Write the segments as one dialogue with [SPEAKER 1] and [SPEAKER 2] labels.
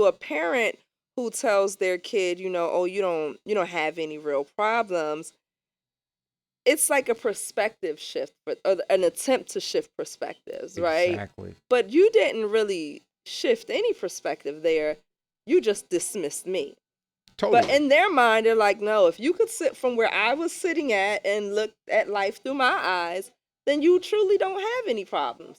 [SPEAKER 1] a parent who tells their kid, oh, you don't have any real problems, it's like a perspective shift, or an attempt to shift perspectives, right?
[SPEAKER 2] Exactly.
[SPEAKER 1] But you didn't really shift any perspective there. You just dismissed me. But
[SPEAKER 2] Totally.
[SPEAKER 1] in their mind, they're like, no, if you could sit from where I was sitting at and look at life through my eyes, then you truly don't have any problems.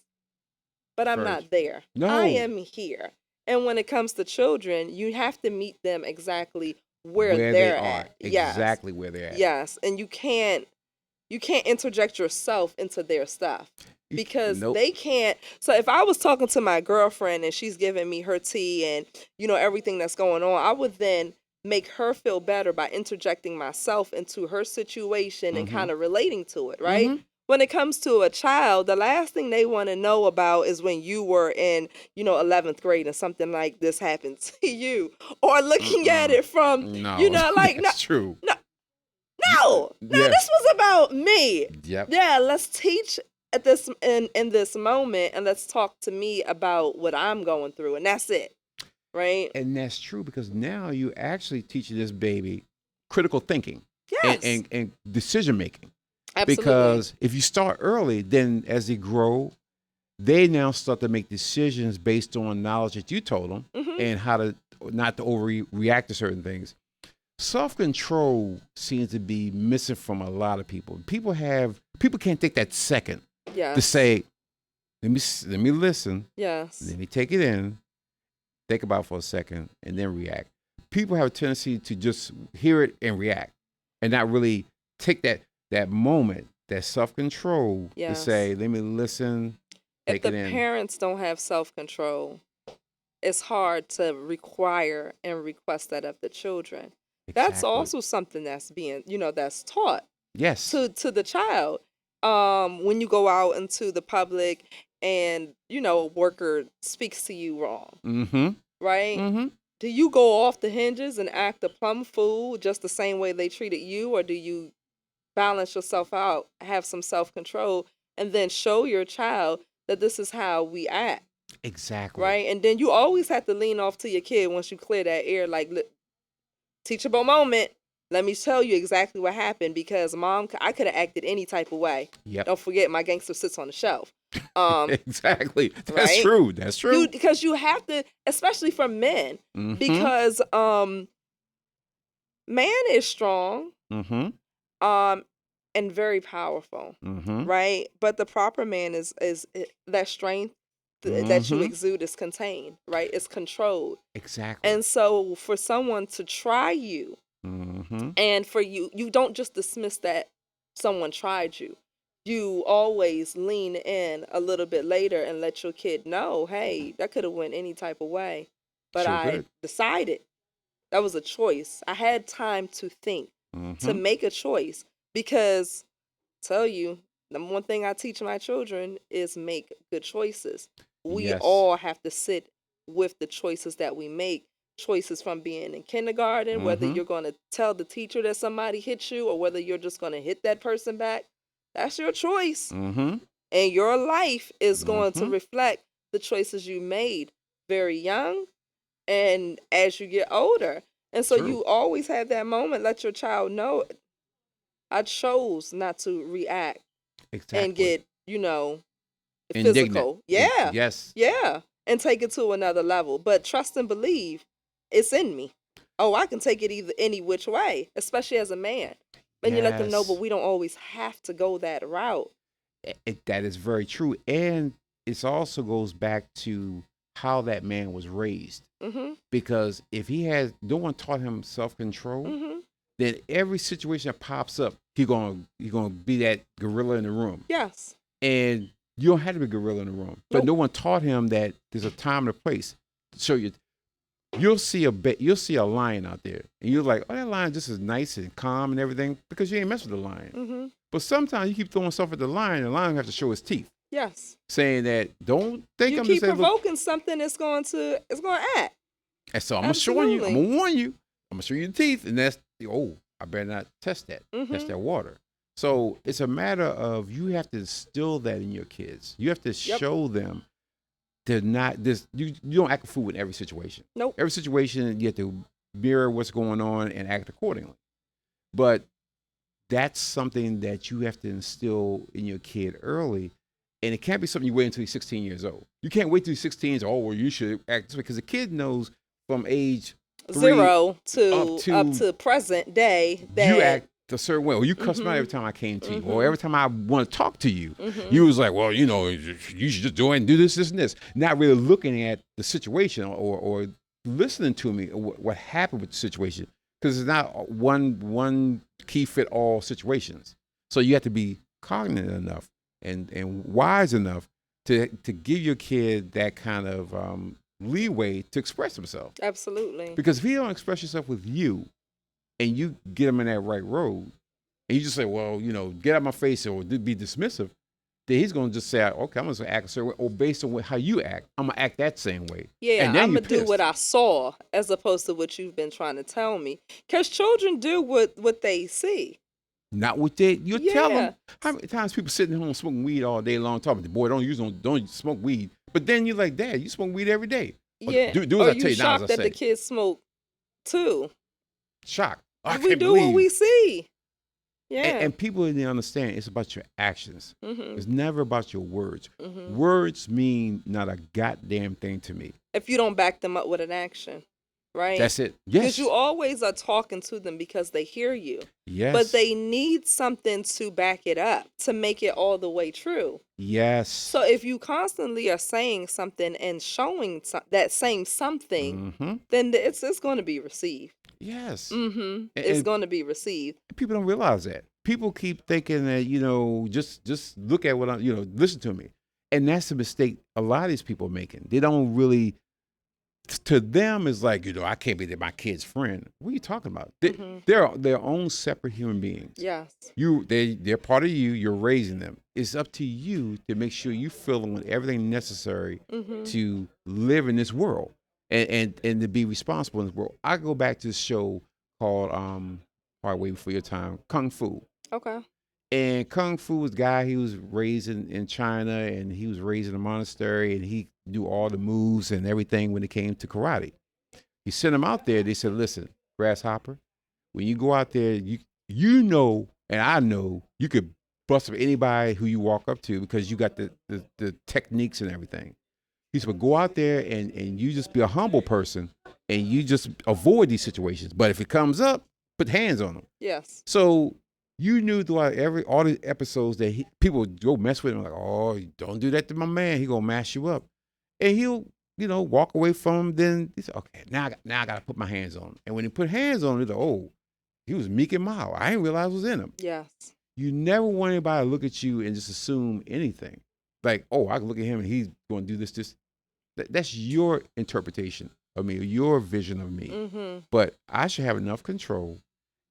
[SPEAKER 1] But I'm
[SPEAKER 2] Very.
[SPEAKER 1] not there. I
[SPEAKER 2] No.
[SPEAKER 1] am here. And when it comes to children, you have to meet them exactly where
[SPEAKER 2] Where they
[SPEAKER 1] they're
[SPEAKER 2] are.
[SPEAKER 1] at. Yes.
[SPEAKER 2] Exactly where they're at.
[SPEAKER 1] Yes. And you can't interject yourself into their stuff because
[SPEAKER 2] Nope.
[SPEAKER 1] they can't. So if I was talking to my girlfriend and she's giving me her tea and everything that's going on, I would then make her feel better by interjecting myself into her situation and
[SPEAKER 2] Mm-hmm.
[SPEAKER 1] kind of relating to it, right?
[SPEAKER 2] Mm-hmm.
[SPEAKER 1] When it comes to a child, the last thing they want to know about is when you were in 11th grade and something like this happened to you, or looking at
[SPEAKER 2] Mm-mm.
[SPEAKER 1] it from
[SPEAKER 2] No.
[SPEAKER 1] like, no,
[SPEAKER 2] That's true.
[SPEAKER 1] no, no,
[SPEAKER 2] Yeah.
[SPEAKER 1] this was about me.
[SPEAKER 2] Yep.
[SPEAKER 1] Yeah, let's teach at this in this moment, and let's talk to me about what I'm going through, and that's it, right?
[SPEAKER 2] And that's true because now you actually teaching this baby critical thinking and,
[SPEAKER 1] Yes,
[SPEAKER 2] and decision making.
[SPEAKER 1] absolutely.
[SPEAKER 2] Because if you start early, then as they grow, they now start to make decisions based on knowledge that you told them
[SPEAKER 1] Hmm.
[SPEAKER 2] and how to not to overreact to certain things. Self control seems to be missing from a lot of people. People can't take that second to
[SPEAKER 1] Yes,
[SPEAKER 2] say, let me listen,
[SPEAKER 1] yes.
[SPEAKER 2] let me take it in, think about it for a second, and then react. People have a tendency to just hear it and react, and not really take that moment, that self control to
[SPEAKER 1] Yes.
[SPEAKER 2] say, let me listen,
[SPEAKER 1] If
[SPEAKER 2] take
[SPEAKER 1] the
[SPEAKER 2] it in.
[SPEAKER 1] parents don't have self control, it's hard to require and request that of the children. That's
[SPEAKER 2] Exactly.
[SPEAKER 1] also something that's being, that's taught
[SPEAKER 2] Yes.
[SPEAKER 1] to the child. When you go out into the public and a worker speaks to you wrong,
[SPEAKER 2] Mm-hmm.
[SPEAKER 1] right?
[SPEAKER 2] Mm-hmm.
[SPEAKER 1] Do you go off the hinges and act a plum fool just the same way they treated you, or do you balance yourself out, have some self control, and then show your child that this is how we act,
[SPEAKER 2] Exactly.
[SPEAKER 1] right? And then you always have to lean off to your kid once you clear that air, like, teachable moment. Let me tell you exactly what happened because mom, I could have acted any type of way.
[SPEAKER 2] Yep.
[SPEAKER 1] Don't forget, my gangster sits on the shelf. Um,
[SPEAKER 2] Exactly. That's
[SPEAKER 1] right?
[SPEAKER 2] true. That's
[SPEAKER 1] You
[SPEAKER 2] true.
[SPEAKER 1] because you have to, especially for men,
[SPEAKER 2] Mm-hmm.
[SPEAKER 1] because man is strong,
[SPEAKER 2] Mm-hmm.
[SPEAKER 1] um, and very powerful,
[SPEAKER 2] Mm-hmm.
[SPEAKER 1] right? But the proper man is that strength that you
[SPEAKER 2] Mm-hmm.
[SPEAKER 1] exude is contained, right? It's controlled,
[SPEAKER 2] Exactly.
[SPEAKER 1] and so for someone to try you.
[SPEAKER 2] Mm-hmm.
[SPEAKER 1] And for you don't just dismiss that someone tried you. You always lean in a little bit later and let your kid know, hey, that could have went any type of way. But
[SPEAKER 2] Sure
[SPEAKER 1] I
[SPEAKER 2] could.
[SPEAKER 1] decided that was a choice. I had time to think, to
[SPEAKER 2] Mm-hmm.
[SPEAKER 1] make a choice. Because tell you, number one thing I teach my children is make good choices. We
[SPEAKER 2] Yes.
[SPEAKER 1] all have to sit with the choices that we make. Choices from being in kindergarten, whether
[SPEAKER 2] Mm-hmm.
[SPEAKER 1] you're going to tell the teacher that somebody hit you or whether you're just going to hit that person back. That's your choice.
[SPEAKER 2] Mm-hmm.
[SPEAKER 1] And your life is going to
[SPEAKER 2] Mm-hmm.
[SPEAKER 1] reflect the choices you made very young and as you get older. And so
[SPEAKER 2] True.
[SPEAKER 1] you always have that moment, let your child know, I chose not to react and
[SPEAKER 2] Exactly.
[SPEAKER 1] get,
[SPEAKER 2] Indignant.
[SPEAKER 1] physical. Yeah.
[SPEAKER 2] Yes.
[SPEAKER 1] Yeah. And take it to another level. But trust and believe it's in me. Oh, I can take it either any which way, especially as a man. And you let them know, but
[SPEAKER 2] Yes.
[SPEAKER 1] we don't always have to go that route.
[SPEAKER 2] That is very true. And it also goes back to how that man was raised.
[SPEAKER 1] Mhm.
[SPEAKER 2] Because if he has no one taught him self control,
[SPEAKER 1] Mhm.
[SPEAKER 2] then every situation that pops up, he gonna be that gorilla in the room.
[SPEAKER 1] Yes.
[SPEAKER 2] And you don't have to be a gorilla in the room. But
[SPEAKER 1] Nope.
[SPEAKER 2] no one taught him that there's a time and a place. So you'll see a lion out there, and you're like, oh, that lion just is nice and calm and everything because you ain't mess with the lion.
[SPEAKER 1] Mhm.
[SPEAKER 2] But sometimes you keep throwing stuff at the lion has to show his teeth,
[SPEAKER 1] Yes.
[SPEAKER 2] saying that don't think
[SPEAKER 1] You
[SPEAKER 2] I'm just
[SPEAKER 1] keep
[SPEAKER 2] a little.
[SPEAKER 1] provoking something, it's going to act.
[SPEAKER 2] And so I'm gonna show you. I'm
[SPEAKER 1] Absolutely.
[SPEAKER 2] gonna warn you. I'm gonna show you the teeth, and that's I better not test that. Test
[SPEAKER 1] Mhm.
[SPEAKER 2] that water. So it's a matter of you have to instill that in your kids. You have to
[SPEAKER 1] Yep.
[SPEAKER 2] show them they're not this. You don't act a fool in every situation.
[SPEAKER 1] Nope.
[SPEAKER 2] Every situation you have to mirror what's going on and act accordingly. But that's something that you have to instill in your kid early. And it can't be something you wait until he's 16 years old. You can't wait till he's 16 and say, oh, well, you should act this way. Because the kid knows from age
[SPEAKER 1] 0
[SPEAKER 2] up
[SPEAKER 1] to present day that
[SPEAKER 2] you act a certain way. Or you cuss me out every time I came to you. Or every time I want to talk to you. You was like, well, you should just go ahead and do this, this, and this. Not really looking at the situation or listening to me, or what happened with the situation. Because it's not one key fit all situations. So you have to be cognizant enough and wise enough to give your kid that kind of leeway to express himself.
[SPEAKER 1] Absolutely.
[SPEAKER 2] Because if he don't express yourself with you and you get him in that right road and you just say, well, get out of my face or be dismissive, then he's going to just say, okay, I'm going to act a certain way, or based on how you act, I'm going to act that same way.
[SPEAKER 1] Yeah,
[SPEAKER 2] and then
[SPEAKER 1] I'm going to do what I saw as opposed to what you've been trying to tell me. Because children do what they see.
[SPEAKER 2] Not what you tell them. How many times people sitting home smoking weed all day long talking, boy, don't smoke weed. But then you're like, Dad, you smoke weed every day.
[SPEAKER 1] Yeah.
[SPEAKER 2] Do as I tell you,
[SPEAKER 1] shocked
[SPEAKER 2] now as I
[SPEAKER 1] that
[SPEAKER 2] say.
[SPEAKER 1] the kids smoke too.
[SPEAKER 2] Shocked.
[SPEAKER 1] We do what we see. Yeah.
[SPEAKER 2] And people didn't understand it's about your actions. It's never about your words. Words mean not a goddamn thing to me.
[SPEAKER 1] If you don't back them up with an action, right?
[SPEAKER 2] That's it. Yes.
[SPEAKER 1] Because you always are talking to them because they hear you.
[SPEAKER 2] Yes.
[SPEAKER 1] But they need something to back it up to make it all the way true.
[SPEAKER 2] Yes.
[SPEAKER 1] So if you constantly are saying something and showing that same something, then it's going to be received.
[SPEAKER 2] Yes.
[SPEAKER 1] It's going to be received.
[SPEAKER 2] People don't realize that. People keep thinking that, just look at what listen to me. And that's the mistake a lot of these people are making. They don't really, to them, it's like, I can't be my kid's friend. What are you talking about? They're their own separate human beings.
[SPEAKER 1] Yes.
[SPEAKER 2] They're part of you. You're raising them. It's up to you to make sure you fill them with everything necessary to live in this world. And to be responsible in this world. I go back to this show called Hard Way Before Your Time, Kung Fu.
[SPEAKER 1] Okay.
[SPEAKER 2] And Kung Fu was a guy, he was raised in China, and he was raised in a monastery, and he knew all the moves and everything when it came to karate. He sent him out there. They said, listen, Grasshopper, when you go out there, you know, and I know, you could bust up anybody who you walk up to because you got the techniques and everything. He said, but go out there and you just be a humble person and you just avoid these situations. But if it comes up, put hands on them.
[SPEAKER 1] Yes.
[SPEAKER 2] So you knew throughout all the episodes that people would go mess with him like, oh, don't do that to my man. He gonna mash you up. And he'll, walk away from him. Then he said, okay, now I got to put my hands on him. And when he put hands on him, he's like, oh, he was meek and mild. I didn't realize it was in him.
[SPEAKER 1] Yes.
[SPEAKER 2] You never want anybody to look at you and just assume anything. Like, oh, I can look at him and he's going to do this. That's your interpretation of me, or your vision of me. But I should have enough control,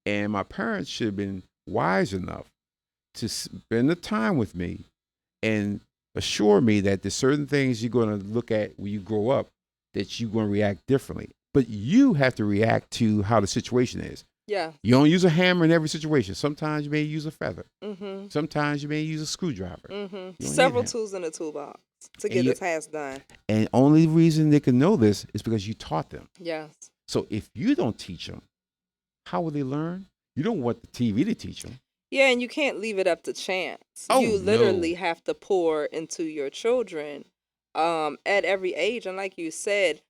[SPEAKER 2] and my parents should have been wise enough to spend the time with me and assure me that there's certain things you're going to look at when you grow up that you're going to react differently. But you have to react to how the situation is.
[SPEAKER 1] Yeah.
[SPEAKER 2] You don't use a hammer in every situation. Sometimes you may use a feather. Sometimes you may use a screwdriver.
[SPEAKER 1] Several tools in the toolbox to get the task done.
[SPEAKER 2] And only reason they can know this is because you taught them.
[SPEAKER 1] Yes.
[SPEAKER 2] So if you don't teach them, how will they learn? You don't want the TV to teach them.
[SPEAKER 1] Yeah, and you can't leave it up to chance.
[SPEAKER 2] Oh,
[SPEAKER 1] you literally have to pour into your children at every age. And like you said,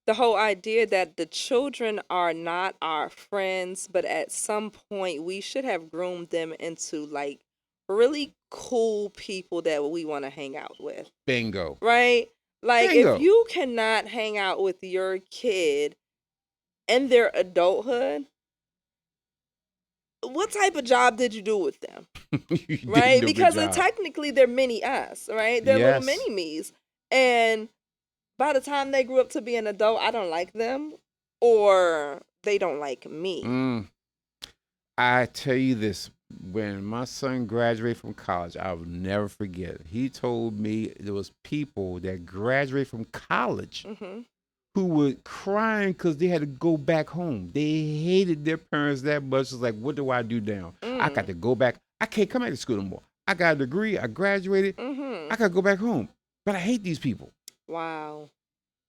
[SPEAKER 1] the whole idea that the children are not our friends, but at some point we should have groomed them into like really cool people that we want to hang out with.
[SPEAKER 2] Bingo.
[SPEAKER 1] Right? Like
[SPEAKER 2] Bingo.
[SPEAKER 1] if you cannot hang out with your kid in their adulthood, what type of job did you do with them? Right? Because technically they're mini us, right? They're little mini me's. And by the time they grew up to be an adult, I don't like them or they don't like me.
[SPEAKER 2] I tell you this, when my son graduated from college, I will never forget it. He told me there was people that graduated from college who were crying because they had to go back home. They hated their parents that much. It's like, what do I do now? I got to go back. I can't come back to school no more. I got a degree. I graduated. I got to go back home. But I hate these people.
[SPEAKER 1] Wow.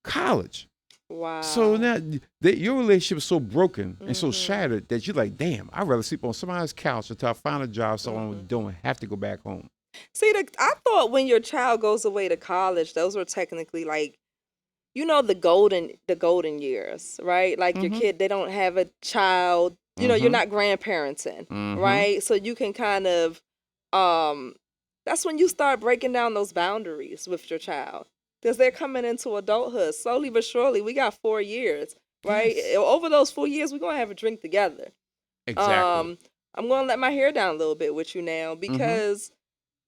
[SPEAKER 2] College. So
[SPEAKER 1] Wow.
[SPEAKER 2] now your relationship is so broken and so
[SPEAKER 1] Mhm.
[SPEAKER 2] shattered that you're like, damn, I'd rather sleep on somebody's couch until I find a job so I
[SPEAKER 1] Mhm.
[SPEAKER 2] don't have to go back home.
[SPEAKER 1] See, I thought when your child goes away to college, those were technically like, the golden years, right? Like your
[SPEAKER 2] Mm-hmm.
[SPEAKER 1] kid, they don't have a child. You're
[SPEAKER 2] Mm-hmm.
[SPEAKER 1] not grandparenting,
[SPEAKER 2] Mm-hmm.
[SPEAKER 1] right? So you can kind of, um, that's when you start breaking down those boundaries with your child because they're coming into adulthood slowly but surely. We got 4 years, right?
[SPEAKER 2] Yes.
[SPEAKER 1] Over those 4 years, we're gonna have a drink together.
[SPEAKER 2] Exactly.
[SPEAKER 1] Um, I'm gonna let my hair down a little bit with you now
[SPEAKER 2] Mm-hmm.
[SPEAKER 1] because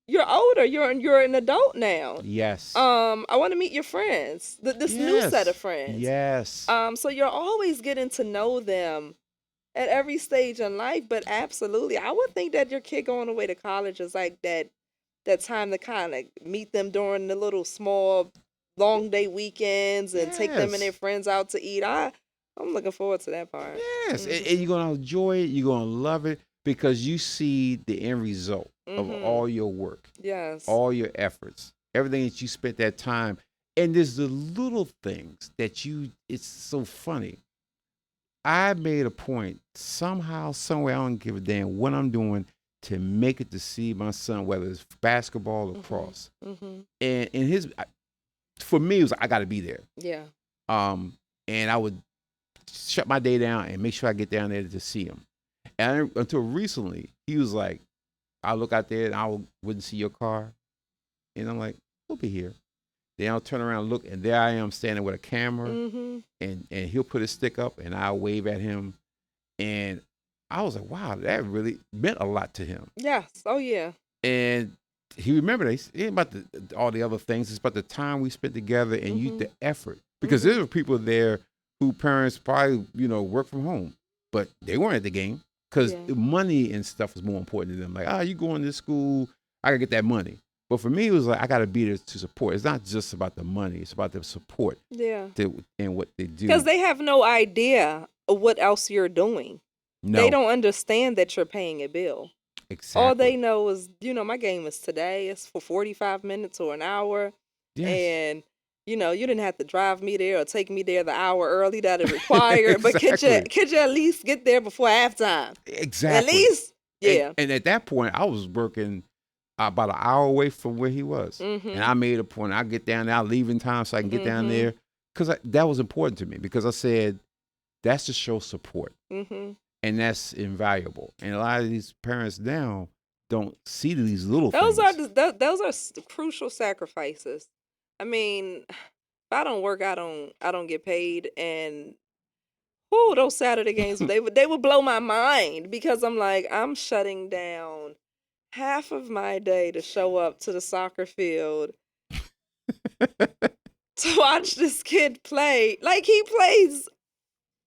[SPEAKER 1] you're older. You're an adult now.
[SPEAKER 2] Yes.
[SPEAKER 1] I want to meet your friends. This new set of
[SPEAKER 2] Yes.
[SPEAKER 1] friends.
[SPEAKER 2] Yes.
[SPEAKER 1] So you're always getting to know them at every stage in life. But absolutely, I would think that your kid going away to college is like that time to kind of meet them during the little small long day weekends and take them and their
[SPEAKER 2] Yes.
[SPEAKER 1] friends out to eat. I'm looking forward to that part.
[SPEAKER 2] Yes. And
[SPEAKER 1] Mhm.
[SPEAKER 2] you're gonna enjoy it, you're gonna love it because you see the end result of
[SPEAKER 1] Mhm.
[SPEAKER 2] all your work,
[SPEAKER 1] Yes.
[SPEAKER 2] all your efforts, everything that you spent that time. And there's the little things that it's so funny. I made a point somehow, somewhere, I don't give a damn what I'm doing to make it to see my son, whether it's basketball or
[SPEAKER 1] Mhm.
[SPEAKER 2] cross.
[SPEAKER 1] Mhm.
[SPEAKER 2] And in for me, it was like, I got to be there.
[SPEAKER 1] Yeah.
[SPEAKER 2] Um, and I would shut my day down and make sure I get down there to see him. And until recently, he was like, I look out there and wouldn't see your car. And I'm like, we'll be here. Then I'll turn around and look, and there I am standing with a camera,
[SPEAKER 1] Mhm.
[SPEAKER 2] and he'll put his stick up, and I'll wave at him. And I was like, wow, that really meant a lot to him.
[SPEAKER 1] Yes. Oh yeah.
[SPEAKER 2] And he remembered it ain't about all the other things. It's about the time we spent together and
[SPEAKER 1] Mhm.
[SPEAKER 2] the effort. Because there
[SPEAKER 1] Mhm.
[SPEAKER 2] were people there who parents probably, work from home, but they weren't at the game because
[SPEAKER 1] Yeah.
[SPEAKER 2] money and stuff was more important to them. Like, you going to school, I gotta get that money. But for me, it was like, I gotta be there to support. It's not just about the money, it's about the support
[SPEAKER 1] Yeah.
[SPEAKER 2] and what they
[SPEAKER 1] Because
[SPEAKER 2] do.
[SPEAKER 1] they have no idea of what else you're doing. They
[SPEAKER 2] No,
[SPEAKER 1] don't understand that you're paying a bill. All
[SPEAKER 2] exactly.
[SPEAKER 1] they know is, my game is today. It's for 45 minutes or an hour.
[SPEAKER 2] Yes.
[SPEAKER 1] And, you didn't have to drive me there or take me there the hour early that it required. But could you,
[SPEAKER 2] Exactly.
[SPEAKER 1] could you at least get there before halftime? At
[SPEAKER 2] Exactly.
[SPEAKER 1] least? Yeah.
[SPEAKER 2] And at that point, I was working about an hour away from where he was. And
[SPEAKER 1] Mm-hmm.
[SPEAKER 2] I made a point. I get down there, I leave in time so I can get down
[SPEAKER 1] Mm-hmm.
[SPEAKER 2] there. Because that was important to me. Because I said, that's to show support.
[SPEAKER 1] Mm-hmm.
[SPEAKER 2] And that's invaluable. And a lot of these parents now don't see these little
[SPEAKER 1] Those are
[SPEAKER 2] things.
[SPEAKER 1] crucial sacrifices. I mean, if I don't work, I don't get paid, and those Saturday games they would blow my mind because I'm like, I'm shutting down half of my day to show up to the soccer field to watch this kid play. Like he plays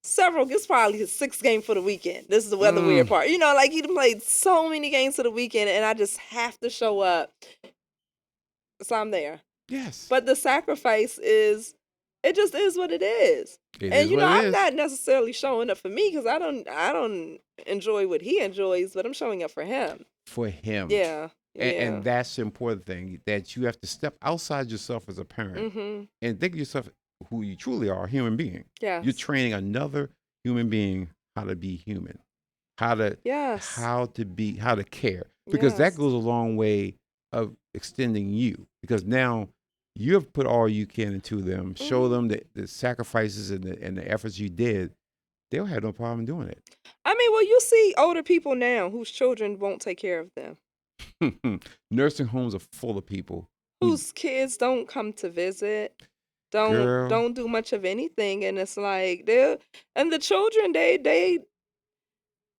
[SPEAKER 1] several. It's probably his sixth game for the weekend. This is the weather weird
[SPEAKER 2] Mm,
[SPEAKER 1] part. Like he done played so many games for the weekend, and I just have to show up, so I'm there.
[SPEAKER 2] yes.
[SPEAKER 1] But the sacrifice is, it just is what it is.
[SPEAKER 2] It
[SPEAKER 1] And
[SPEAKER 2] is what it
[SPEAKER 1] I'm
[SPEAKER 2] is
[SPEAKER 1] not necessarily showing up for me because I don't enjoy what he enjoys, but I'm showing up for him.
[SPEAKER 2] for him.
[SPEAKER 1] Yeah.
[SPEAKER 2] And
[SPEAKER 1] Yeah.
[SPEAKER 2] that's the important thing that you have to step outside yourself as a parent
[SPEAKER 1] Mhm.
[SPEAKER 2] and think of yourself who you truly are, a human being. You're
[SPEAKER 1] Yes.
[SPEAKER 2] training another human being how to be human, how to
[SPEAKER 1] Yes.
[SPEAKER 2] how to care, because that
[SPEAKER 1] Yes.
[SPEAKER 2] goes a long way of extending you. Because now you have put all you can into them, show
[SPEAKER 1] Mhm.
[SPEAKER 2] them the sacrifices and the efforts you did. They'll have no problem doing
[SPEAKER 1] I mean, well, you see older people now whose children won't take care of them,
[SPEAKER 2] it. Nursing homes are full of people who,
[SPEAKER 1] whose kids don't come to visit, don't
[SPEAKER 2] girl,
[SPEAKER 1] don't do much of anything, and it's like and the children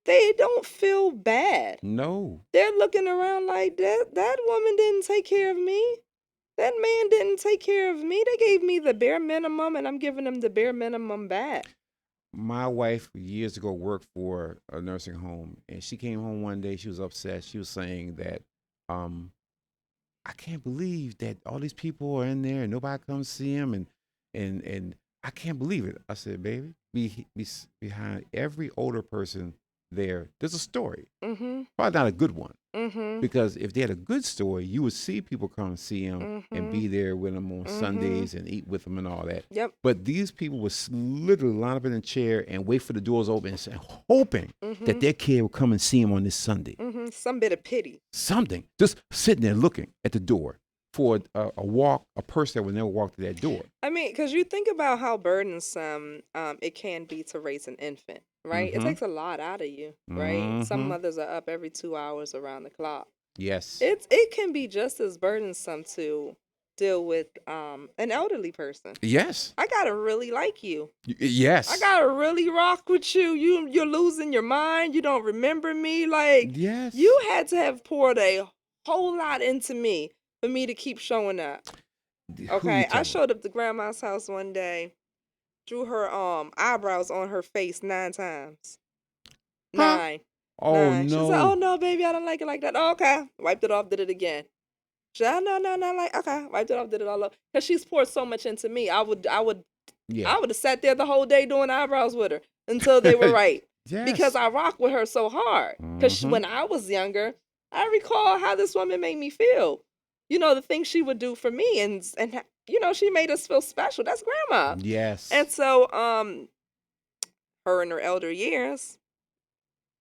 [SPEAKER 1] they don't feel bad.
[SPEAKER 2] no.
[SPEAKER 1] They're looking around like that woman didn't take care of me. That man didn't take care of me. They gave me the bare minimum and I'm giving them the bare minimum back.
[SPEAKER 2] My wife years ago worked for a nursing home, and she came home one day. She was upset. She was saying that, um, I can't believe that all these people are in there and nobody comes see them, and I can't believe it. I said, baby, behind every older person, there's a story.
[SPEAKER 1] Mm-hmm.
[SPEAKER 2] Probably not a good one.
[SPEAKER 1] Mm-hmm.
[SPEAKER 2] Because if they had a good story, you would see people come and see them and
[SPEAKER 1] Mm-hmm.
[SPEAKER 2] be there with them on
[SPEAKER 1] Mm-hmm.
[SPEAKER 2] Sundays and eat with them and all that.
[SPEAKER 1] Yep.
[SPEAKER 2] But these people would literally line up in a chair and wait for the doors open and say, hoping
[SPEAKER 1] Mm-hmm.
[SPEAKER 2] that their kid would come and see them on this Sunday.
[SPEAKER 1] Mm-hmm. Some bit of pity.
[SPEAKER 2] Something. Just sitting there looking at the door for a person that would never walk through that door.
[SPEAKER 1] I mean, because you think about how burdensome it can be to raise an infant, right? It
[SPEAKER 2] Mm-hmm.
[SPEAKER 1] takes a lot out of you, right? Some
[SPEAKER 2] Mm-hmm.
[SPEAKER 1] mothers are up every 2 hours around the clock.
[SPEAKER 2] Yes.
[SPEAKER 1] It can be just as burdensome to deal with an elderly person.
[SPEAKER 2] Yes.
[SPEAKER 1] I gotta really like you.
[SPEAKER 2] Yes.
[SPEAKER 1] I gotta really rock with you. You're losing your mind. You don't remember me. Like,
[SPEAKER 2] yes.
[SPEAKER 1] you had to have poured a whole lot into me for me to keep showing up. Okay, I showed up to grandma's house one day, drew her eyebrows on her face 9 times.
[SPEAKER 2] Huh?
[SPEAKER 1] 9.
[SPEAKER 2] Oh
[SPEAKER 1] 9.
[SPEAKER 2] no.
[SPEAKER 1] She said, "Oh no, baby, I don't like it like that." Oh, okay, wiped it off, did it again. She said, "No, like okay," wiped it off, did it all up. Cause she's poured so much into me. I would have sat there the whole day doing eyebrows with her until they were right.
[SPEAKER 2] Yes.
[SPEAKER 1] Because I rock with her so hard. Because
[SPEAKER 2] Mm-hmm.
[SPEAKER 1] when I was younger, I recall how this woman made me feel. You know, the things she would do for me, and you know, she made us feel special. That's grandma.
[SPEAKER 2] Yes.
[SPEAKER 1] And so, her in her elder years,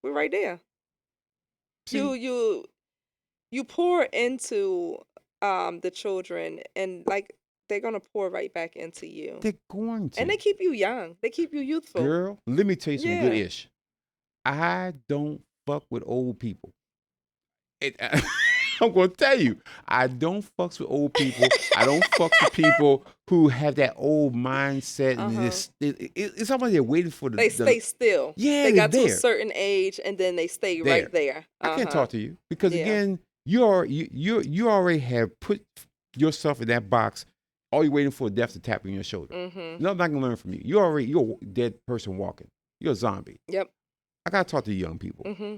[SPEAKER 1] we're right there.
[SPEAKER 2] See,
[SPEAKER 1] You pour into the children, and like they're gonna pour right back into you.
[SPEAKER 2] they're going to.
[SPEAKER 1] And they keep you young. They keep you youthful.
[SPEAKER 2] Girl, let me tell you some good
[SPEAKER 1] Yeah.
[SPEAKER 2] ish. I don't fuck with old people. I'm gonna tell you, I don't fucks with old people. I don't fucks with people who have that old mindset, and it's almost they're waiting for
[SPEAKER 1] They stay still.
[SPEAKER 2] Yeah,
[SPEAKER 1] they got
[SPEAKER 2] they're
[SPEAKER 1] to a
[SPEAKER 2] there.
[SPEAKER 1] certain age, and then they stay right there.
[SPEAKER 2] I can't talk to you because
[SPEAKER 1] Yeah.
[SPEAKER 2] again, you already have put yourself in that box. All you're waiting for death to tap you on your shoulder.
[SPEAKER 1] Mm-hmm.
[SPEAKER 2] Nothing I can learn from you. You're a dead person walking. You're a zombie.
[SPEAKER 1] Yep.
[SPEAKER 2] I gotta talk to young people.
[SPEAKER 1] Mm-hmm.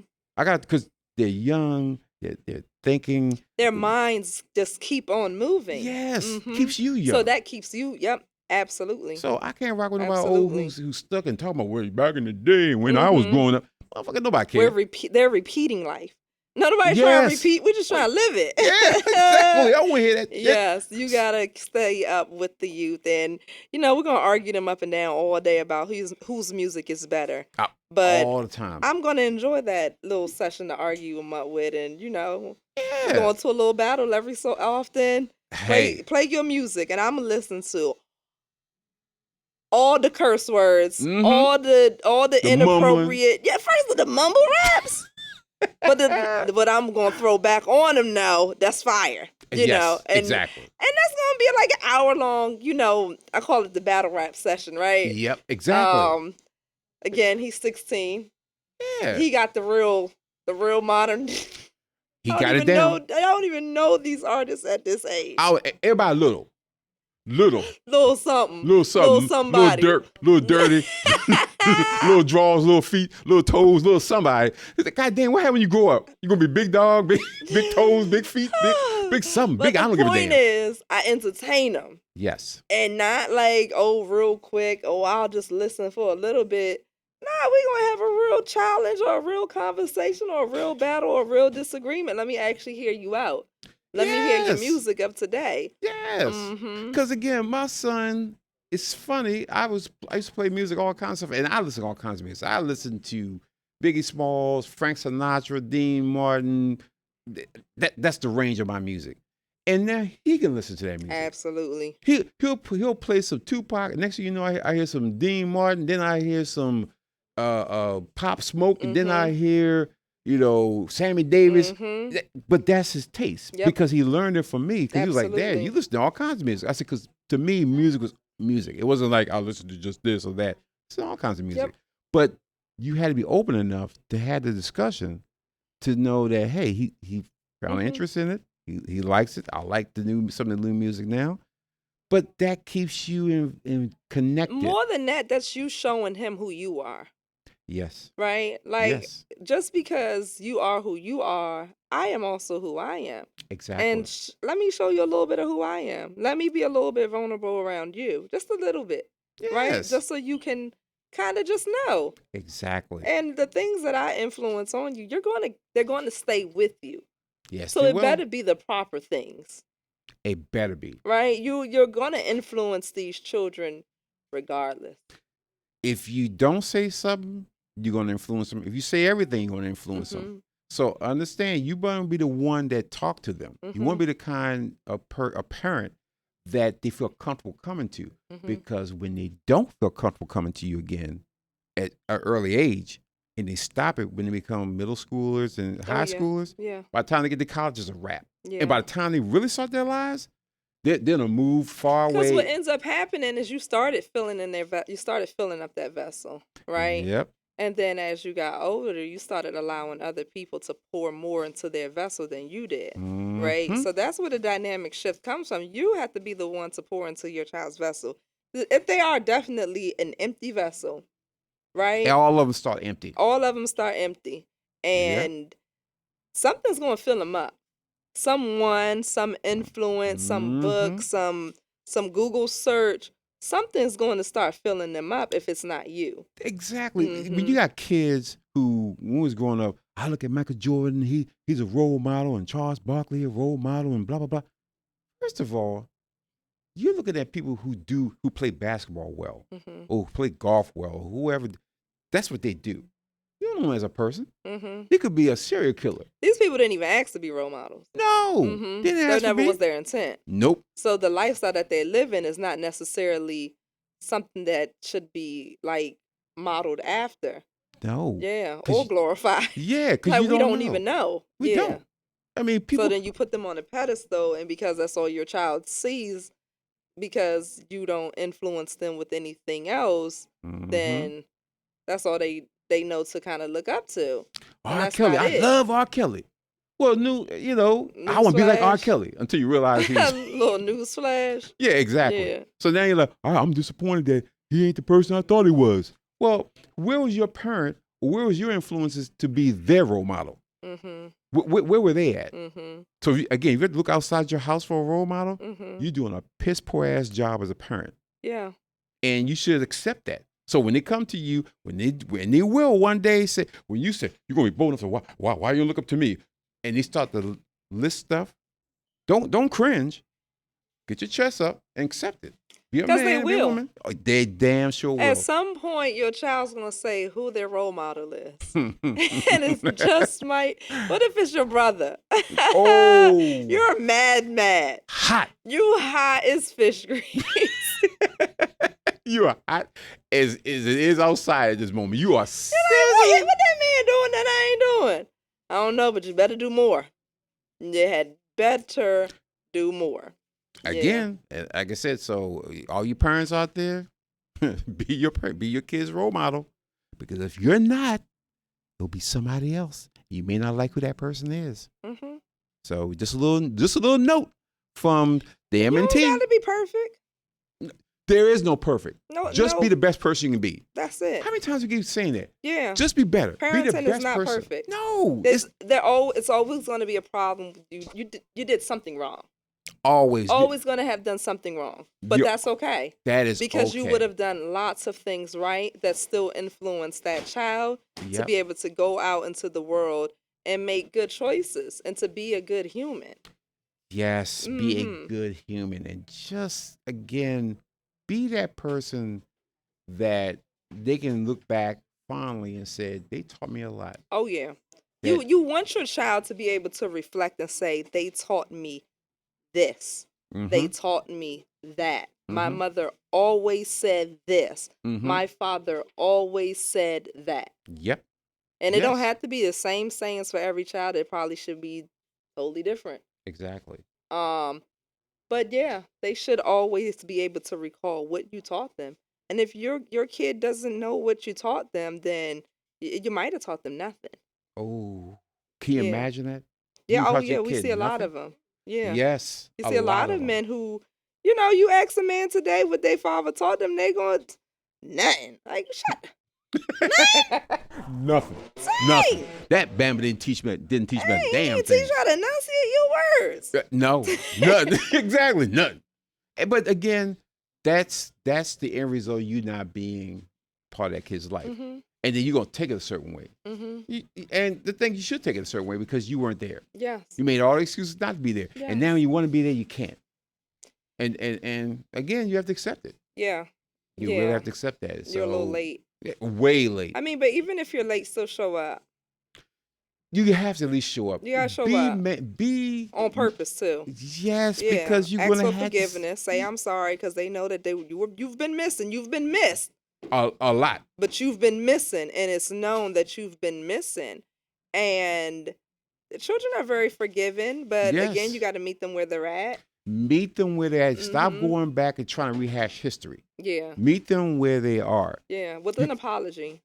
[SPEAKER 2] Because they're young. They're thinking.
[SPEAKER 1] Their minds just keep on moving.
[SPEAKER 2] Yes,
[SPEAKER 1] Mm-hmm.
[SPEAKER 2] keeps you young.
[SPEAKER 1] So that keeps you. Yep. Absolutely.
[SPEAKER 2] So I can't rock with nobody
[SPEAKER 1] Absolutely.
[SPEAKER 2] old who's stuck and talking about where back in the day when I was growing up. Motherfucker, nobody cares.
[SPEAKER 1] They're repeating life. Nobody's trying to repeat. We're just trying to live it.
[SPEAKER 2] Yeah, exactly. I want to hear that.
[SPEAKER 1] Yes, you gotta stay up with the youth, and you know we're gonna argue them up and down all day about whose music is better. But
[SPEAKER 2] all the time.
[SPEAKER 1] I'm gonna enjoy that little session to argue them up with, and you know,
[SPEAKER 2] Yeah.
[SPEAKER 1] we're going to a little battle every so often.
[SPEAKER 2] Hey.
[SPEAKER 1] Play your music, and I'm gonna listen to all the curse words, all the inappropriate.
[SPEAKER 2] Mumbling.
[SPEAKER 1] Yeah, first of the mumble raps. But I'm gonna throw back on them now. That's fire, you know. And,
[SPEAKER 2] exactly.
[SPEAKER 1] And that's gonna be like an hour long. You know, I call it the battle rap session, right?
[SPEAKER 2] Yep, exactly.
[SPEAKER 1] Again, he's 16.
[SPEAKER 2] Yeah,
[SPEAKER 1] He got the real modern.
[SPEAKER 2] He got it down.
[SPEAKER 1] I don't even know these artists at this age.
[SPEAKER 2] Everybody little
[SPEAKER 1] something,
[SPEAKER 2] little
[SPEAKER 1] somebody,
[SPEAKER 2] little dirty, little draws, little feet, little toes, little somebody. God damn, what happened when you grow up? You gonna be big dog, big toes, big feet, big something,
[SPEAKER 1] but
[SPEAKER 2] big. I don't give a damn.
[SPEAKER 1] The point is, I entertain them.
[SPEAKER 2] Yes.
[SPEAKER 1] And not like, real quick, I'll just listen for a little bit. Nah, we're going to have a real challenge or a real conversation or a real battle or a real disagreement. Let me actually hear you out. Let me hear your music of today.
[SPEAKER 2] Yes. Because again, my son, it's funny. I used to play music, all kinds of stuff, and I listen to all kinds of music. I listen to Biggie Smalls, Frank Sinatra, Dean Martin. That's the range of my music. And now he can listen to that music.
[SPEAKER 1] Absolutely.
[SPEAKER 2] He'll play some Tupac. Next thing you know, I hear some Dean Martin. Then I hear some Pop Smoke. And then I hear, Sammy Davis. But that's his taste because he learned it from me. Because he was like, Dad, you listen to all kinds of music. I said, because to me, music was music. It wasn't like I listen to just this or that. It's all kinds of music. But you had to be open enough to have the discussion to know that, hey, he found interest in it. He likes it. I like some of the new music now. But that keeps you in connected.
[SPEAKER 1] More than that, that's you showing him who you are.
[SPEAKER 2] Yes.
[SPEAKER 1] Right? Like, just because you are who you are, I am also who I am.
[SPEAKER 2] Exactly.
[SPEAKER 1] And let me show you a little bit of who I am. Let me be a little bit vulnerable around you. Just a little bit. Right? Just so you can kind of just know.
[SPEAKER 2] Exactly.
[SPEAKER 1] And the things that I influence on you, they're going to stay with you.
[SPEAKER 2] Yes,
[SPEAKER 1] So
[SPEAKER 2] they
[SPEAKER 1] it
[SPEAKER 2] will.
[SPEAKER 1] better be the proper things,
[SPEAKER 2] It better be.
[SPEAKER 1] right? You're going to influence these children regardless.
[SPEAKER 2] If you don't say something, you're going to influence them. If you say everything, you're going to influence them.
[SPEAKER 1] Mm-hmm.
[SPEAKER 2] So understand, you want to be the one that talk to them. You want
[SPEAKER 1] Mm-hmm.
[SPEAKER 2] to be the kind of a parent that they feel comfortable coming to.
[SPEAKER 1] Mm-hmm.
[SPEAKER 2] Because when they don't feel comfortable coming to you again at an early age, and they stop it when they become middle schoolers and
[SPEAKER 1] Oh
[SPEAKER 2] high
[SPEAKER 1] yeah,
[SPEAKER 2] schoolers,
[SPEAKER 1] yeah,
[SPEAKER 2] by the time they get to college, it's a wrap.
[SPEAKER 1] yeah.
[SPEAKER 2] And by the time they really start their lives, they're gonna move far
[SPEAKER 1] Because what
[SPEAKER 2] away.
[SPEAKER 1] ends up happening is you started filling in you started filling up that vessel, right?
[SPEAKER 2] Yep.
[SPEAKER 1] And then as you got older, you started allowing other people to pour more into their vessel than you did, right?
[SPEAKER 2] Mm-hmm.
[SPEAKER 1] So that's where the dynamic shift comes from. You have to be the one to pour into your child's vessel. If they are definitely an empty vessel, right?
[SPEAKER 2] All of them start empty.
[SPEAKER 1] All of them start empty,
[SPEAKER 2] Yep.
[SPEAKER 1] and something's going to fill them up. Someone, some influence, some
[SPEAKER 2] Mm-hmm.
[SPEAKER 1] book, some Google search, something's going to start filling them up if it's not you.
[SPEAKER 2] Exactly. When
[SPEAKER 1] Mm-hmm.
[SPEAKER 2] you got kids who, when we was growing up, I look at Michael Jordan, he's a role model, and Charles Barkley a role model, and blah blah blah. First of all, you're looking at people who play basketball well,
[SPEAKER 1] Mm-hmm.
[SPEAKER 2] or play golf well, or whoever. That's what they do. You don't know them as a person.
[SPEAKER 1] Mm-hmm.
[SPEAKER 2] They could be a serial killer.
[SPEAKER 1] These people didn't even ask to be role models.
[SPEAKER 2] No,
[SPEAKER 1] Mm-hmm.
[SPEAKER 2] didn't
[SPEAKER 1] That
[SPEAKER 2] ask to
[SPEAKER 1] never
[SPEAKER 2] be.
[SPEAKER 1] was their intent.
[SPEAKER 2] Nope.
[SPEAKER 1] So the lifestyle that they live in is not necessarily something that should be like modeled after.
[SPEAKER 2] No.
[SPEAKER 1] Yeah,
[SPEAKER 2] 'Cause
[SPEAKER 1] or glorified.
[SPEAKER 2] Yeah, because
[SPEAKER 1] Like
[SPEAKER 2] you
[SPEAKER 1] we
[SPEAKER 2] don't
[SPEAKER 1] don't
[SPEAKER 2] know.
[SPEAKER 1] even know.
[SPEAKER 2] We
[SPEAKER 1] Yeah.
[SPEAKER 2] don't. I mean, people.
[SPEAKER 1] So then you put them on a pedestal, and because that's all your child sees, because you don't influence them with anything else,
[SPEAKER 2] Mhm.
[SPEAKER 1] then that's all they know to kind of look up to, and
[SPEAKER 2] R.
[SPEAKER 1] that's
[SPEAKER 2] Kelly.
[SPEAKER 1] not
[SPEAKER 2] I
[SPEAKER 1] it.
[SPEAKER 2] love R. Kelly. Well, I want to be like R.
[SPEAKER 1] Newsflash.
[SPEAKER 2] Kelly until you realize he's.
[SPEAKER 1] Little newsflash.
[SPEAKER 2] Yeah, exactly.
[SPEAKER 1] Yeah.
[SPEAKER 2] So now you're like, I'm disappointed that he ain't the person I thought he was. Well, where was your parent, or where was your influences to be their role model?
[SPEAKER 1] Mm-hmm.
[SPEAKER 2] Where were they at?
[SPEAKER 1] Mm-hmm.
[SPEAKER 2] So again, if you have to look outside your house for a role model,
[SPEAKER 1] Mm-hmm.
[SPEAKER 2] you're doing a piss poor ass job as a parent,
[SPEAKER 1] Yeah.
[SPEAKER 2] and you should accept that. So when they come to you, when they will one day say, when you say you're gonna be bold enough to why you look up to me, and they start to list stuff, don't cringe. Get your chest up and accept it. Be a
[SPEAKER 1] 'Cause
[SPEAKER 2] man,
[SPEAKER 1] they
[SPEAKER 2] be a
[SPEAKER 1] will.
[SPEAKER 2] woman. Oh, they damn sure will.
[SPEAKER 1] At some point, your child's gonna say who their role model is, and it's just might. What if it's your brother?
[SPEAKER 2] Oh.
[SPEAKER 1] You're mad.
[SPEAKER 2] Hot.
[SPEAKER 1] You hot as fish grease.
[SPEAKER 2] You are hot as it is outside at this moment. You are
[SPEAKER 1] What
[SPEAKER 2] sizzling.
[SPEAKER 1] that man doing that I ain't doing? I don't know, but you better do more. You had better do more.
[SPEAKER 2] Again, like I said, so all you parents out there, be your kid's role model, because if you're not, it'll be somebody else. You may not like who that person is.
[SPEAKER 1] Mm-hmm.
[SPEAKER 2] So just a little note from the M&T.
[SPEAKER 1] You don't gotta be perfect.
[SPEAKER 2] There is no perfect. Just
[SPEAKER 1] No.
[SPEAKER 2] be the best person you can be.
[SPEAKER 1] That's it.
[SPEAKER 2] How many times you keep saying that?
[SPEAKER 1] Yeah.
[SPEAKER 2] Just be better. Be the
[SPEAKER 1] Parenting
[SPEAKER 2] best
[SPEAKER 1] is not
[SPEAKER 2] person.
[SPEAKER 1] perfect.
[SPEAKER 2] No,
[SPEAKER 1] It's always going to be a problem with you. You did something wrong.
[SPEAKER 2] always
[SPEAKER 1] Going to have done something wrong, but
[SPEAKER 2] You're-
[SPEAKER 1] that's okay
[SPEAKER 2] that is
[SPEAKER 1] because you
[SPEAKER 2] okay.
[SPEAKER 1] would have done lots of things right that still influence that child to
[SPEAKER 2] Yep.
[SPEAKER 1] be able to go out into the world and make good choices and to be a good human.
[SPEAKER 2] Yes, be a
[SPEAKER 1] Mhm.
[SPEAKER 2] good human, and just again, be that person that they can look back fondly and say they taught me a lot.
[SPEAKER 1] Oh yeah.
[SPEAKER 2] That-
[SPEAKER 1] You want your child to be able to reflect and say they taught me this. They
[SPEAKER 2] Mhm,
[SPEAKER 1] taught me that. My
[SPEAKER 2] Mhm.
[SPEAKER 1] mother always said this.
[SPEAKER 2] mhm.
[SPEAKER 1] My father always said that.
[SPEAKER 2] Yep.
[SPEAKER 1] And it don't
[SPEAKER 2] Yes.
[SPEAKER 1] have to be the same sayings for every child. It probably should be totally different.
[SPEAKER 2] Exactly.
[SPEAKER 1] But yeah, they should always be able to recall what you taught them. And if your kid doesn't know what you taught them, then you might have taught them nothing.
[SPEAKER 2] Oh, can you
[SPEAKER 1] Yeah.
[SPEAKER 2] imagine that?
[SPEAKER 1] Yeah.
[SPEAKER 2] You
[SPEAKER 1] Oh
[SPEAKER 2] taught
[SPEAKER 1] yeah.
[SPEAKER 2] your
[SPEAKER 1] We
[SPEAKER 2] kid
[SPEAKER 1] see a lot
[SPEAKER 2] nothing?
[SPEAKER 1] of them. Yeah.
[SPEAKER 2] Yes,
[SPEAKER 1] You see a lot of
[SPEAKER 2] them.
[SPEAKER 1] men who, you ask a man today what their father taught them, they going nothing. Like shut.
[SPEAKER 2] Nothing.
[SPEAKER 1] Dang.
[SPEAKER 2] Nothing. That Bama didn't teach me a
[SPEAKER 1] Hey,
[SPEAKER 2] damn
[SPEAKER 1] you
[SPEAKER 2] thing.
[SPEAKER 1] teach how to enunciate your words.
[SPEAKER 2] No, nothing. Exactly, nothing. But again, that's the end result of you not being part of that kid's life,
[SPEAKER 1] Mm-hmm.
[SPEAKER 2] and then you're gonna take it a certain way.
[SPEAKER 1] Mm-hmm.
[SPEAKER 2] And the thing, you should take it a certain way because you weren't there.
[SPEAKER 1] Yes.
[SPEAKER 2] You made all the excuses not to be there,
[SPEAKER 1] Yes.
[SPEAKER 2] and now you want to be there, you can't. And again, you have to accept it.
[SPEAKER 1] Yeah.
[SPEAKER 2] You
[SPEAKER 1] Yeah.
[SPEAKER 2] really have to accept that.
[SPEAKER 1] You're a little
[SPEAKER 2] So,
[SPEAKER 1] late.
[SPEAKER 2] way late.
[SPEAKER 1] I mean, but even if you're late, still show up.
[SPEAKER 2] You have to at least show up.
[SPEAKER 1] You gotta show up.
[SPEAKER 2] Be
[SPEAKER 1] On purpose too.
[SPEAKER 2] Yes,
[SPEAKER 1] Yeah.
[SPEAKER 2] because you're
[SPEAKER 1] Ask
[SPEAKER 2] gonna
[SPEAKER 1] for
[SPEAKER 2] have
[SPEAKER 1] forgiveness. Say I'm sorry because they know that you've been missing. You've been missed.
[SPEAKER 2] a lot.
[SPEAKER 1] But you've been missing, and it's known that you've been missing. And the children are very forgiving, but
[SPEAKER 2] Yes.
[SPEAKER 1] again, you got to meet them where they're at.
[SPEAKER 2] Meet them where they're at. Stop
[SPEAKER 1] Mhm.
[SPEAKER 2] going back and trying to rehash history.
[SPEAKER 1] Yeah.
[SPEAKER 2] Meet them where they are.
[SPEAKER 1] Yeah. With an apology.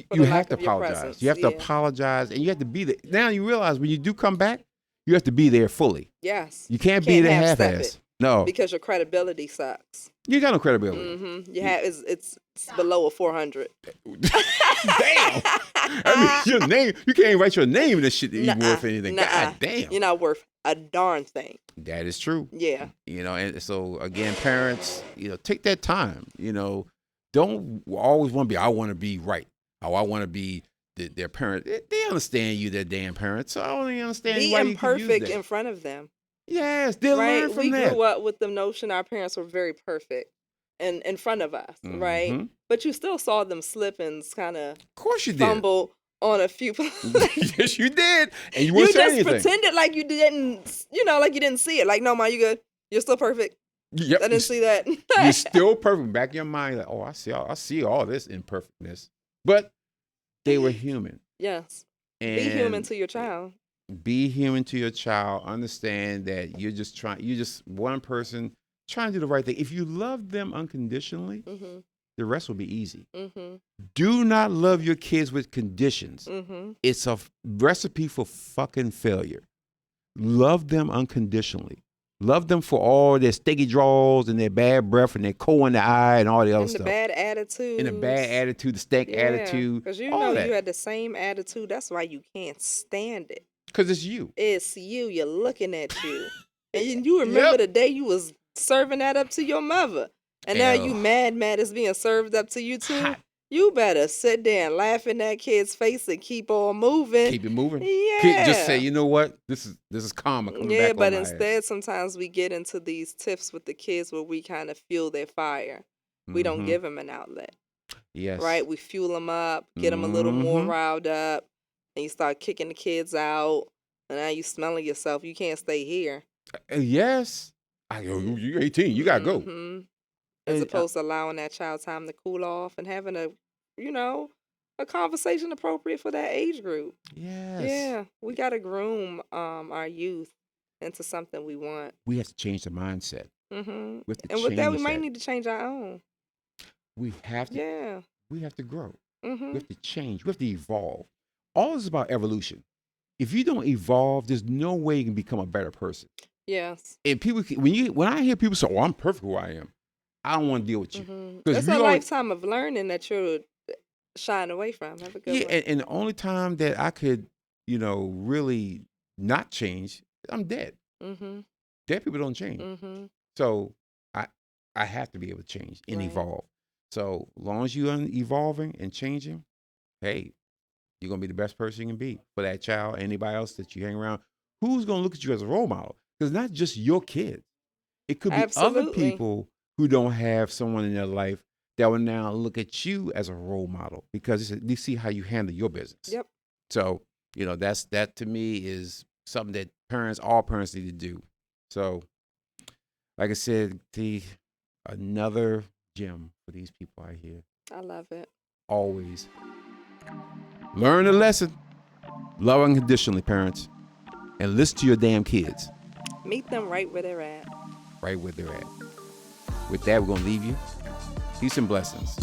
[SPEAKER 1] For
[SPEAKER 2] You
[SPEAKER 1] the
[SPEAKER 2] have
[SPEAKER 1] lack
[SPEAKER 2] to
[SPEAKER 1] of your
[SPEAKER 2] apologize.
[SPEAKER 1] presence.
[SPEAKER 2] You have to
[SPEAKER 1] Yeah.
[SPEAKER 2] apologize, and you have to be there. Now you realize when you do come back, you have to be there fully.
[SPEAKER 1] Yes.
[SPEAKER 2] You can't be there
[SPEAKER 1] half-step
[SPEAKER 2] half-ass.
[SPEAKER 1] it
[SPEAKER 2] No,
[SPEAKER 1] because your credibility sucks.
[SPEAKER 2] you got no credibility.
[SPEAKER 1] Mm-hmm. You have it's below a 400.
[SPEAKER 2] Damn. I mean, your name. You can't even write your name in this shit to be
[SPEAKER 1] Nuh-uh.
[SPEAKER 2] worth anything.
[SPEAKER 1] Nuh-uh.
[SPEAKER 2] God damn.
[SPEAKER 1] You're not worth a darn thing.
[SPEAKER 2] That is true.
[SPEAKER 1] Yeah.
[SPEAKER 2] And so again, parents, take that time. Don't always want to be. I want to be right. Oh, I want to be their parent. They understand you, their damn parents. So I don't even understand
[SPEAKER 1] Be
[SPEAKER 2] why you can use
[SPEAKER 1] imperfect
[SPEAKER 2] that.
[SPEAKER 1] in front of them.
[SPEAKER 2] Yes, they'll
[SPEAKER 1] Right?
[SPEAKER 2] learn from
[SPEAKER 1] We
[SPEAKER 2] that.
[SPEAKER 1] grew up with the notion our parents were very perfect in front of us, right?
[SPEAKER 2] Mhm.
[SPEAKER 1] But you still saw them slip and kind of
[SPEAKER 2] Of course you did.
[SPEAKER 1] fumble on a few places.
[SPEAKER 2] Yes, you did, and you
[SPEAKER 1] You
[SPEAKER 2] wouldn't say
[SPEAKER 1] just
[SPEAKER 2] anything.
[SPEAKER 1] pretended like you didn't, like you didn't see it. Like, no, Ma, you good. You're still perfect.
[SPEAKER 2] Yep,
[SPEAKER 1] I didn't see that.
[SPEAKER 2] you're still perfect. Back in your mind, like, oh, I see all this imperfectness, but they were human.
[SPEAKER 1] Yes.
[SPEAKER 2] And
[SPEAKER 1] Be human to your child.
[SPEAKER 2] Be human to your child. Understand that you're just one person trying to do the right thing. If you love them unconditionally,
[SPEAKER 1] Mm-hmm.
[SPEAKER 2] the rest will be easy.
[SPEAKER 1] Mm-hmm.
[SPEAKER 2] Do not love your kids with conditions.
[SPEAKER 1] Mm-hmm.
[SPEAKER 2] It's a recipe for fucking failure. Love them unconditionally. Love them for all their sticky draws and their bad breath and their coal in the eye and all the other
[SPEAKER 1] And
[SPEAKER 2] stuff.
[SPEAKER 1] the bad attitude.
[SPEAKER 2] And the bad attitude, the stank attitude.
[SPEAKER 1] Because you
[SPEAKER 2] all
[SPEAKER 1] know
[SPEAKER 2] that.
[SPEAKER 1] you had the same attitude. That's why you can't stand it.
[SPEAKER 2] Because it's you.
[SPEAKER 1] It's you. You're looking at you. And you remember the day you was serving that up to your mother. And now you mad it's being served up to you too.
[SPEAKER 2] Hot.
[SPEAKER 1] You better sit there and laugh in that kid's face and keep on moving.
[SPEAKER 2] Keep it moving.
[SPEAKER 1] Yeah.
[SPEAKER 2] Just say, you know what? This is karma coming back
[SPEAKER 1] But
[SPEAKER 2] on my
[SPEAKER 1] instead,
[SPEAKER 2] ass.
[SPEAKER 1] sometimes we get into these tiffs with the kids where we kind of fuel their fire. We don't
[SPEAKER 2] Mhm.
[SPEAKER 1] give them an outlet,
[SPEAKER 2] Yes.
[SPEAKER 1] right? We fuel them up, get them a little more
[SPEAKER 2] Mhm.
[SPEAKER 1] riled up, and you start kicking the kids out. And now you smelling yourself. You can't stay here.
[SPEAKER 2] Yes. You're 18. You gotta go.
[SPEAKER 1] Mhm. As
[SPEAKER 2] And,
[SPEAKER 1] opposed to allowing that child time to cool off and having a conversation appropriate for that age group.
[SPEAKER 2] Yes.
[SPEAKER 1] Yeah, we gotta groom our youth into something we want.
[SPEAKER 2] We have to change the mindset.
[SPEAKER 1] Hmm.
[SPEAKER 2] We have to
[SPEAKER 1] And with that, we
[SPEAKER 2] change
[SPEAKER 1] might need to change our own.
[SPEAKER 2] We have to.
[SPEAKER 1] Yeah.
[SPEAKER 2] We have to grow. We
[SPEAKER 1] Hmm.
[SPEAKER 2] have to change. We have to evolve. All this is about evolution. If you don't evolve, there's no way you can become a better person.
[SPEAKER 1] Yes.
[SPEAKER 2] And people, when I hear people say, "Oh, I'm perfect who I am," I don't want to deal with you.
[SPEAKER 1] Hmm.
[SPEAKER 2] 'Cause
[SPEAKER 1] It's
[SPEAKER 2] we
[SPEAKER 1] a
[SPEAKER 2] always-
[SPEAKER 1] lifetime of learning that you're shying away from. Have a good
[SPEAKER 2] Yeah,
[SPEAKER 1] one.
[SPEAKER 2] and the only time that I could, really not change, I'm dead.
[SPEAKER 1] Hmm.
[SPEAKER 2] Dead people don't change.
[SPEAKER 1] Hmm.
[SPEAKER 2] So I have to be able to change and
[SPEAKER 1] Right.
[SPEAKER 2] evolve. So as long as you're evolving and changing, hey, you're gonna be the best person you can be for that child, anybody else that you hang around. Who's gonna look at you as a role model? Because not just your kids. It could be other
[SPEAKER 1] Absolutely.
[SPEAKER 2] people who don't have someone in their life that will now look at you as a role model because they see how you handle your business.
[SPEAKER 1] Yep.
[SPEAKER 2] So, that to me is something that all parents need to do. So, like I said, another gem for these people out here.
[SPEAKER 1] I love it.
[SPEAKER 2] Always learn a lesson. Love unconditionally, parents. And listen to your damn kids
[SPEAKER 1] Meet them right where they're at.
[SPEAKER 2] right where they're at. With that, we're going to leave you. Peace and blessings.